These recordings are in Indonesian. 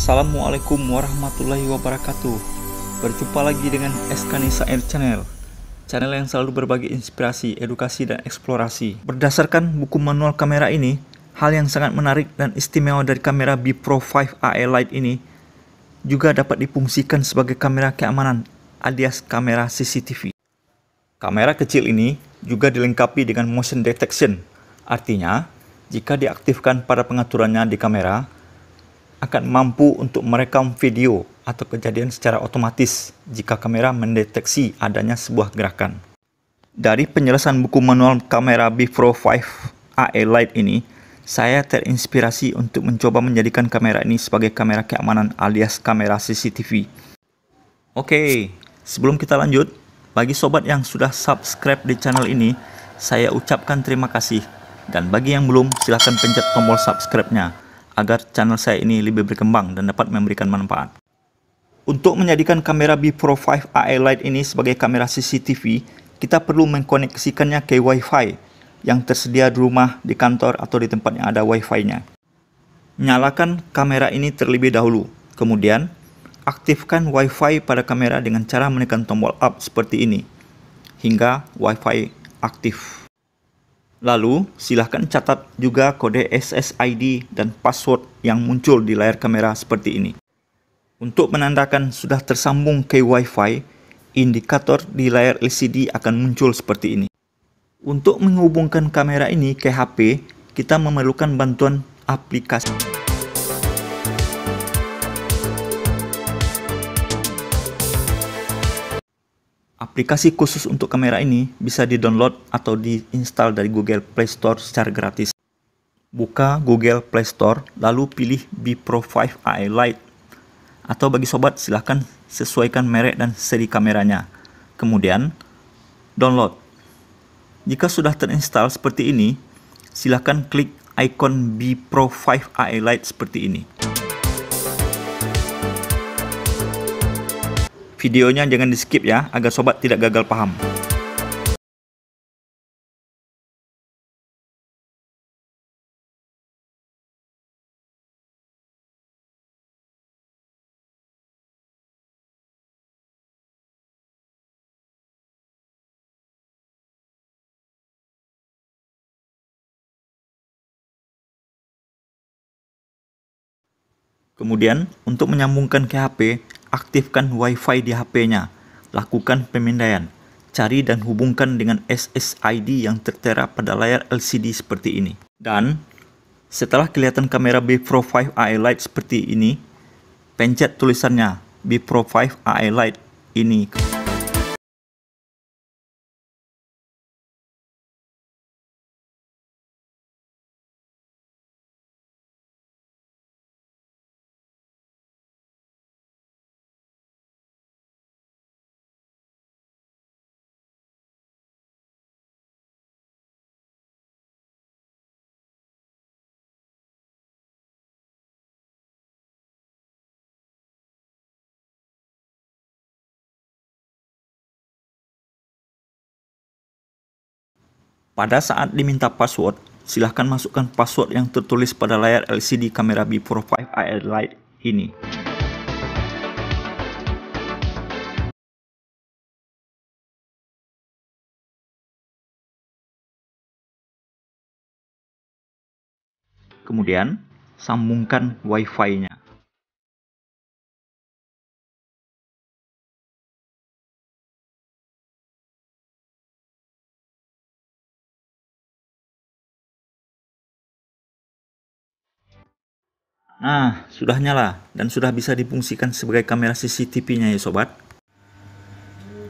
Assalamualaikum warahmatullahi wabarakatuh. Berjumpa lagi dengan Eskanisa Air Channel, channel yang selalu berbagi inspirasi, edukasi, dan eksplorasi. Berdasarkan buku manual kamera ini, hal yang sangat menarik dan istimewa dari kamera B Pro 5 AE Lite ini juga dapat difungsikan sebagai kamera keamanan alias kamera CCTV. Kamera kecil ini juga dilengkapi dengan motion detection, artinya jika diaktifkan pada pengaturannya di kamera, akan mampu untuk merekam video atau kejadian secara otomatis jika kamera mendeteksi adanya sebuah gerakan. Dari penjelasan buku manual kamera B Pro 5 AE Lite ini, saya terinspirasi untuk mencoba menjadikan kamera ini sebagai kamera keamanan alias kamera CCTV. Oke, sebelum kita lanjut, bagi sobat yang sudah subscribe di channel ini, saya ucapkan terima kasih. Dan bagi yang belum, silahkan pencet tombol subscribe-nya agar channel saya ini lebih berkembang dan dapat memberikan manfaat. Untuk menjadikan kamera B Pro 5 AE Lite ini sebagai kamera CCTV, kita perlu mengkoneksikannya ke Wi-Fi yang tersedia di rumah, di kantor, atau di tempat yang ada Wi-Fi-nya. Nyalakan kamera ini terlebih dahulu, kemudian aktifkan Wi-Fi pada kamera dengan cara menekan tombol up seperti ini, hingga Wi-Fi aktif. Lalu, silahkan catat juga kode SSID dan password yang muncul di layar kamera seperti ini. Untuk menandakan sudah tersambung ke Wi-Fi, indikator di layar LCD akan muncul seperti ini. Untuk menghubungkan kamera ini ke HP, kita memerlukan bantuan aplikasi. Aplikasi khusus untuk kamera ini bisa di-download atau diinstal dari Google Play Store secara gratis. Buka Google Play Store, lalu pilih B Pro 5 AE Lite. Atau bagi sobat, silahkan sesuaikan merek dan seri kameranya. Kemudian, download. Jika sudah terinstall seperti ini, silahkan klik ikon B Pro 5 AE Lite seperti ini. Videonya jangan di skip ya, agar sobat tidak gagal paham. Kemudian, untuk menyambungkan ke HP, aktifkan Wi-Fi di HP-nya. Lakukan pemindaian. Cari dan hubungkan dengan SSID yang tertera pada layar LCD seperti ini. Dan, setelah kelihatan kamera B Pro 5 AE Lite seperti ini, pencet tulisannya B Pro 5 AE Lite ini. Pada saat diminta password, silahkan masukkan password yang tertulis pada layar LCD kamera B Pro 5 AE Lite ini. Kemudian, sambungkan Wi-Fi-nya. Nah, sudah nyala dan sudah bisa difungsikan sebagai kamera CCTV-nya ya sobat.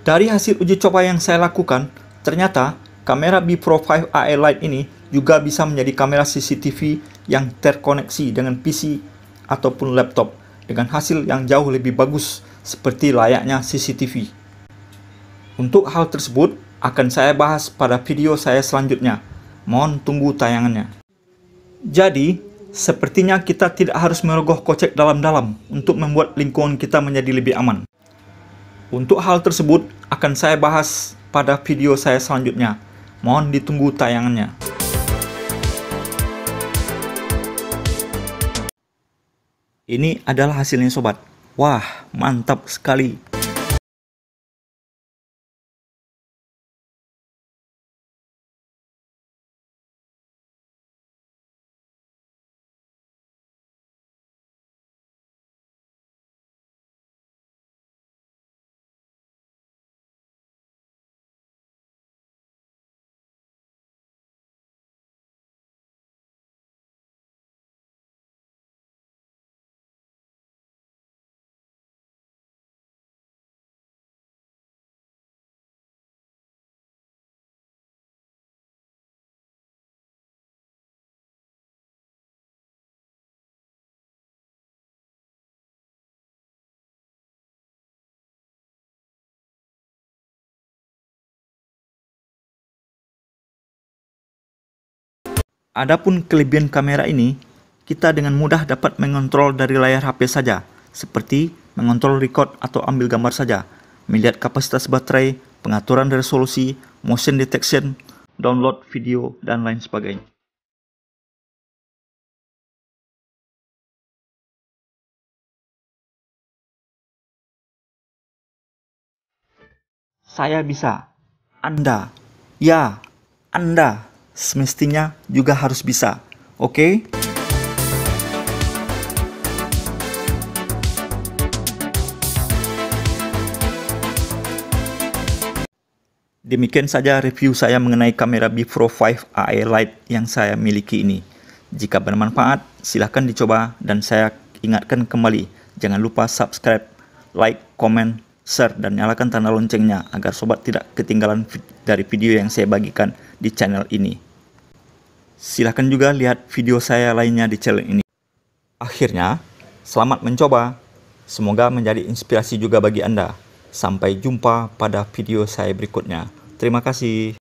Dari hasil uji coba yang saya lakukan, ternyata kamera B Pro 5 AE Lite ini juga bisa menjadi kamera CCTV yang terkoneksi dengan PC ataupun laptop dengan hasil yang jauh lebih bagus seperti layaknya CCTV. Untuk hal tersebut akan saya bahas pada video saya selanjutnya. Mohon tunggu tayangannya. Jadi, sepertinya kita tidak harus merogoh kocek dalam-dalam untuk membuat lingkungan kita menjadi lebih aman. Untuk hal tersebut akan saya bahas pada video saya selanjutnya. Mohon ditunggu tayangannya. Ini adalah hasilnya sobat. Wah, mantap sekali. Adapun kelebihan kamera ini, kita dengan mudah dapat mengontrol dari layar HP saja, seperti mengontrol record atau ambil gambar saja, melihat kapasitas baterai, pengaturan resolusi, motion detection, download video, dan lain sebagainya. Saya bisa. Anda. Ya, Anda. Semestinya juga harus bisa. Oke? Demikian saja review saya mengenai kamera B-Pro 5 AI Lite yang saya miliki ini. Jika bermanfaat, silahkan dicoba dan saya ingatkan kembali, jangan lupa subscribe, like, komen, share, dan nyalakan tanda loncengnya agar sobat tidak ketinggalan dari video yang saya bagikan di channel ini. Silahkan juga lihat video saya lainnya di channel ini. Akhirnya, selamat mencoba. Semoga menjadi inspirasi juga bagi Anda. Sampai jumpa pada video saya berikutnya. Terima kasih.